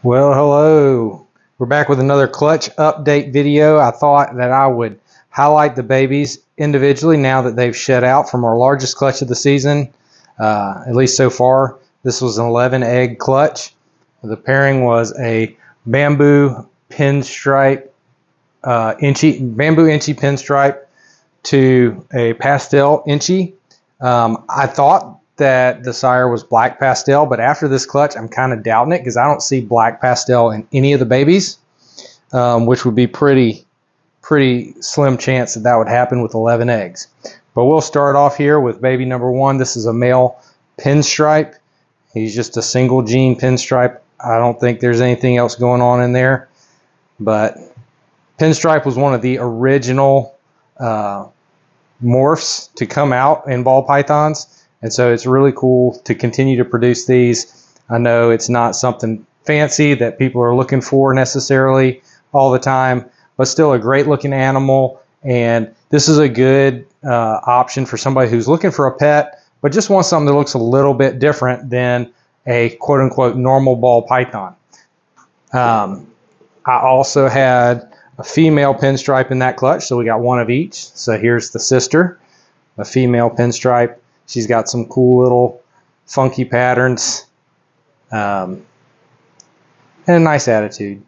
Well, hello. We're back with another clutch update video. I thought that I would highlight the babies individually now that they've shed out from our largest clutch of the season, at least so far. This was an 11 egg clutch. The pairing was a bamboo pinstripe, bamboo Enchi pinstripe to a pastel Enchi. I thought that the sire was black pastel, but after this clutch, I'm kind of doubting it because I don't see black pastel in any of the babies, which would be pretty slim chance that would happen with 11 eggs. But we'll start off here with baby number one. This is a male pinstripe. He's just a single gene pinstripe. I don't think there's anything else going on in there, but pinstripe was one of the original morphs to come out in ball pythons. And so it's really cool to continue to produce these. I know it's not something fancy that people are looking for necessarily all the time, but still a great looking animal. And this is a good option for somebody who's looking for a pet, but just wants something that looks a little bit different than a quote unquote normal ball python. I also had a female pinstripe in that clutch, so we got one of each. So here's the sister, a female pinstripe. She's got some cool little funky patterns and a nice attitude.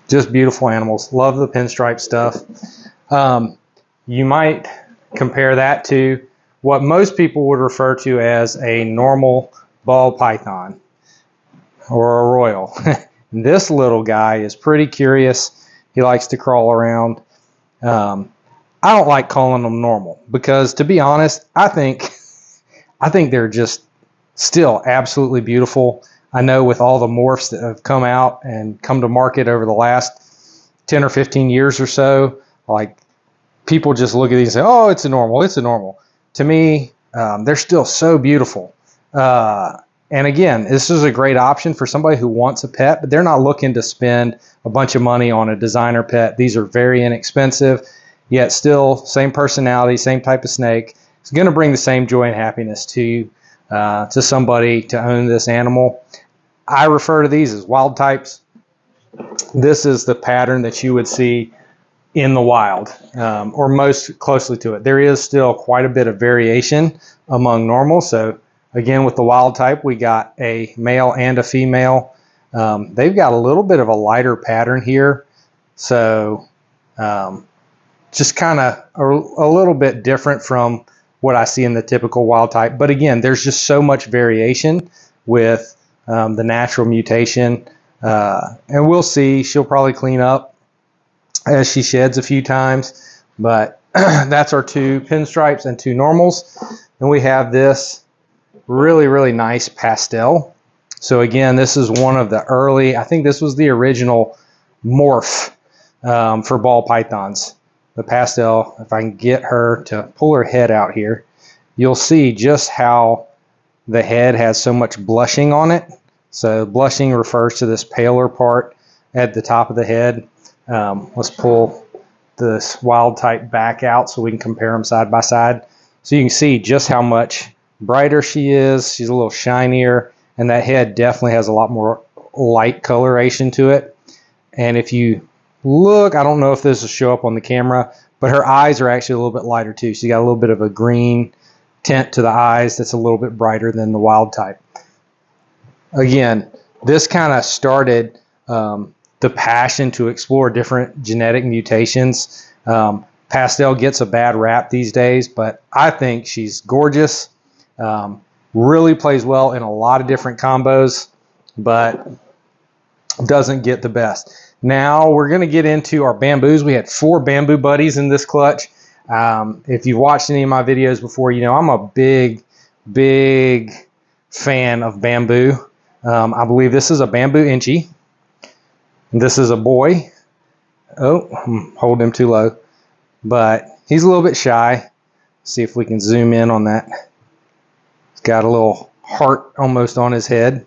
Just beautiful animals. Love the pinstripe stuff. You might compare that to what most people would refer to as a normal ball python or a royal. This little guy is pretty curious. He likes to crawl around. I don't like calling them normal because, to be honest, I think they're just still absolutely beautiful. I know with all the morphs that have come out and come to market over the last 10 or 15 years or so, like people just look at these and say, "Oh, it's a normal, it's a normal." To me, they're still so beautiful. And again, this is a great option for somebody who wants a pet, but they're not looking to spend a bunch of money on a designer pet. These are very inexpensive. Yet still, same personality, same type of snake. It's going to bring the same joy and happiness to somebody to own this animal. I refer to these as wild types. This is the pattern that you would see in the wild, or most closely to it. There is still quite a bit of variation among normals. So again, with the wild type, we got a male and a female. They've got a little bit of a lighter pattern here. So just kind of a little bit different from what I see in the typical wild type. But again, there's just so much variation with the natural mutation. And we'll see. She'll probably clean up as she sheds a few times. But that's our two pinstripes and two normals. And we have this really nice pastel. So again, this is one of the early, I think this was the original morph for ball pythons. The pastel, if I can get her to pull her head out here, you'll see just how the head has so much blushing on it. So blushing refers to this paler part at the top of the head. Let's pull this wild type back out so we can compare them side by side. So you can see just how much brighter she is. She's a little shinier, and that head definitely has a lot more light coloration to it. And if you look, I don't know if this will show up on the camera, but her eyes are actually a little bit lighter too. She's got a little bit of a green tint to the eyes that's a little bit brighter than the wild type. Again, this kind of started the passion to explore different genetic mutations. Pastel gets a bad rap these days, but I think she's gorgeous. Really plays well in a lot of different combos, but doesn't get the best. Now we're going to get into our bamboos. We had 4 bamboo buddies in this clutch. If you've watched any of my videos before, you know I'm a big fan of bamboo. I believe this is a Bamboo Enchi. This is a boy. Oh, I'm holding him too low. But he's a little bit shy. See if we can zoom in on that. He's got a little heart almost on his head.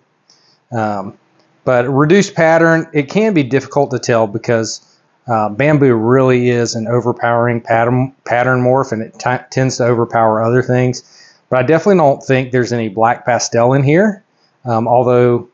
But reduced pattern, it can be difficult to tell because bamboo really is an overpowering pattern morph, and it tends to overpower other things. But I definitely don't think there's any black pastel in here. although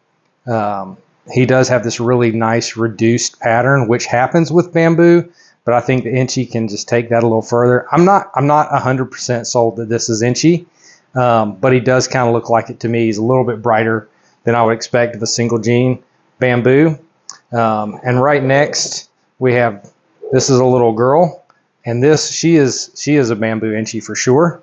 he does have this really nice reduced pattern, which happens with bamboo, but I think the Enchi can just take that a little further. I'm not 100% sold that this is Enchi, but he does kind of look like it to me. He's a little bit brighter than I would expect of a single gene bamboo. And right next we have, this is a little girl, and she is a Bamboo Enchi for sure.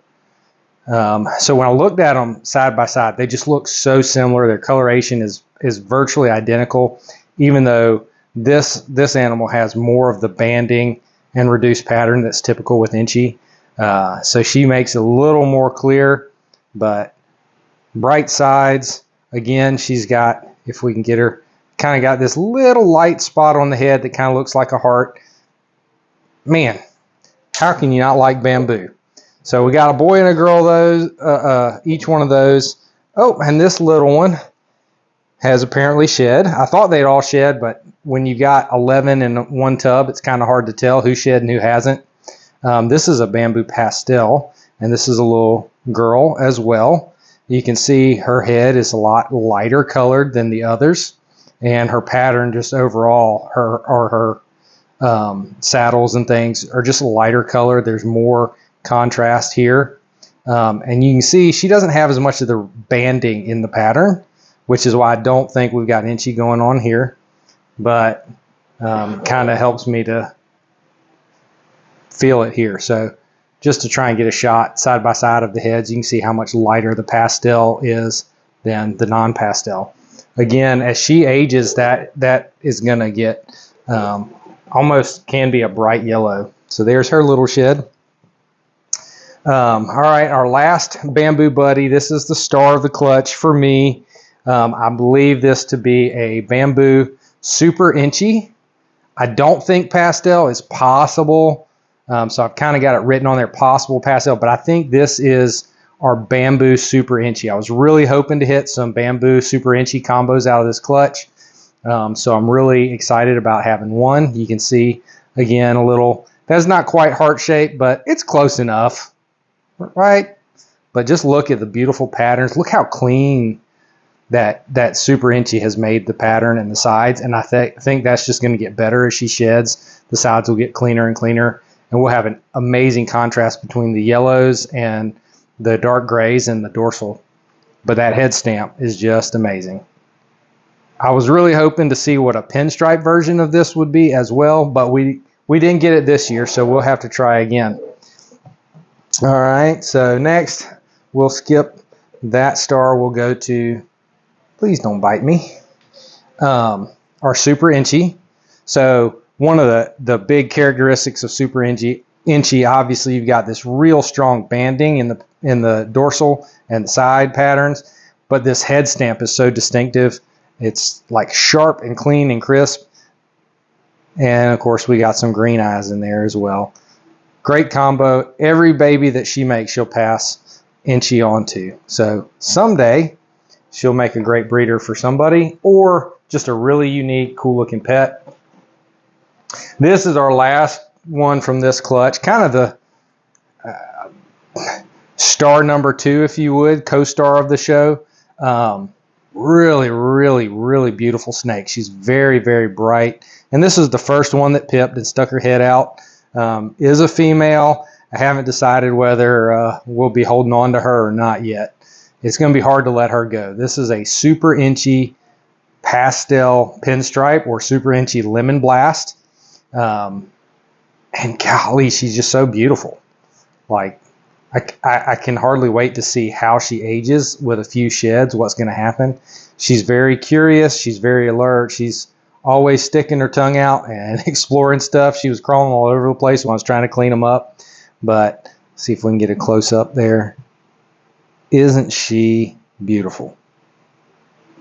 So when I looked at them side by side, they just look so similar. Their coloration is virtually identical, even though this animal has more of the banding and reduced pattern that's typical with Enchi. So she makes it a little more clear, but bright sides. Again, she's got, if we can get her, kind of got this little light spot on the head that kind of looks like a heart. Man, how can you not like bamboo? So we got a boy and a girl, those each one of those. Oh, and this little one has apparently shed. I thought they'd all shed, but when you got 11 in one tub, it's kind of hard to tell who shed and who hasn't. This is a Bamboo Pastel, and this is a little girl as well. You can see her head is a lot lighter colored than the others, and her pattern just overall, her saddles and things are just a lighter color. There's more contrast here, and you can see she doesn't have as much of the banding in the pattern, which is why I don't think we've got Enchi going on here, but kind of helps me to feel it here. So just to try and get a shot side by side of the heads, you can see how much lighter the pastel is than the non-pastel. Again, as she ages, that is going to get almost can be a bright yellow. So there's her little shed. All right, our last bamboo buddy. This is the star of the clutch for me. I believe this to be a Bamboo Super Enchi. I don't think pastel is possible, so I've kind of got it written on there, possible pastel, but I think this is our Bamboo Super Enchi. I was really hoping to hit some Bamboo Super Enchi combos out of this clutch, so I'm really excited about having one. You can see, again, a little, that's not quite heart-shaped, but it's close enough, right? But just look at the beautiful patterns. Look how clean that Super Enchi has made the pattern and the sides, and I think that's just going to get better as she sheds. The sides will get cleaner and cleaner, and we'll have an amazing contrast between the yellows and the dark grays and the dorsal. But that head stamp is just amazing. I was really hoping to see what a pinstripe version of this would be as well, but we didn't get it this year, so we'll have to try again. All right, so next we'll skip that star. We'll go to, please don't bite me, our Super Enchi. So one of the big characteristics of Super Enchi, obviously you've got this real strong banding in the dorsal and side patterns, but this head stamp is so distinctive. It's like sharp and clean and crisp. And of course we got some green eyes in there as well. Great combo. Every baby that she makes, she'll pass Enchi on to. So someday she'll make a great breeder for somebody, or just a really unique, cool looking pet. This is our last one from this clutch, kind of the star number 2, if you would, co-star of the show. Really, really, really beautiful snake. She's very, very bright. And this is the first one that pipped and stuck her head out. Is a female. I haven't decided whether we'll be holding on to her or not yet. It's going to be hard to let her go. This is a Super Enchi Pastel Pinstripe, or Super Enchi Lemon Blast. And golly, she's just so beautiful. Like, I can hardly wait to see how she ages with a few sheds, what's going to happen. She's very curious. She's very alert. She's always sticking her tongue out and exploring stuff. She was crawling all over the place when I was trying to clean them up. But see if we can get a close up there. Isn't she beautiful?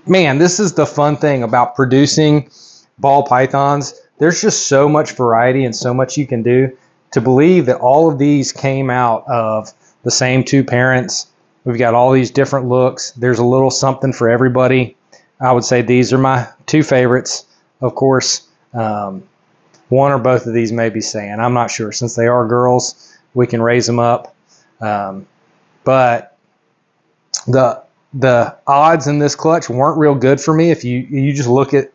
Man, this is the fun thing about producing ball pythons. There's just so much variety and so much you can do. To believe that all of these came out of the same 2 parents. We've got all these different looks. There's a little something for everybody. I would say these are my 2 favorites. Of course, one or both of these may be saying, I'm not sure. Since they are girls, we can raise them up. But the the odds in this clutch weren't real good for me. If you just look at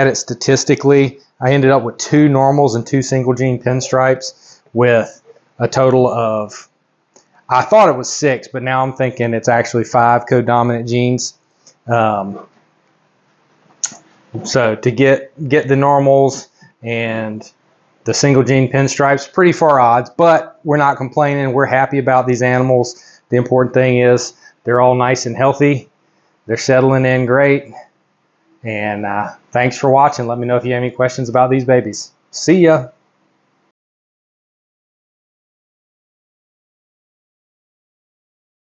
it statistically, I ended up with 2 normals and 2 single gene pinstripes with a total of, I thought it was 6, but now I'm thinking it's actually 5 codominant genes. So to get the normals and the single gene pinstripes, pretty far odds, but we're not complaining. We're happy about these animals. The important thing is they're all nice and healthy. They're settling in great. And thanks for watching. Let me know if you have any questions about these babies. See ya.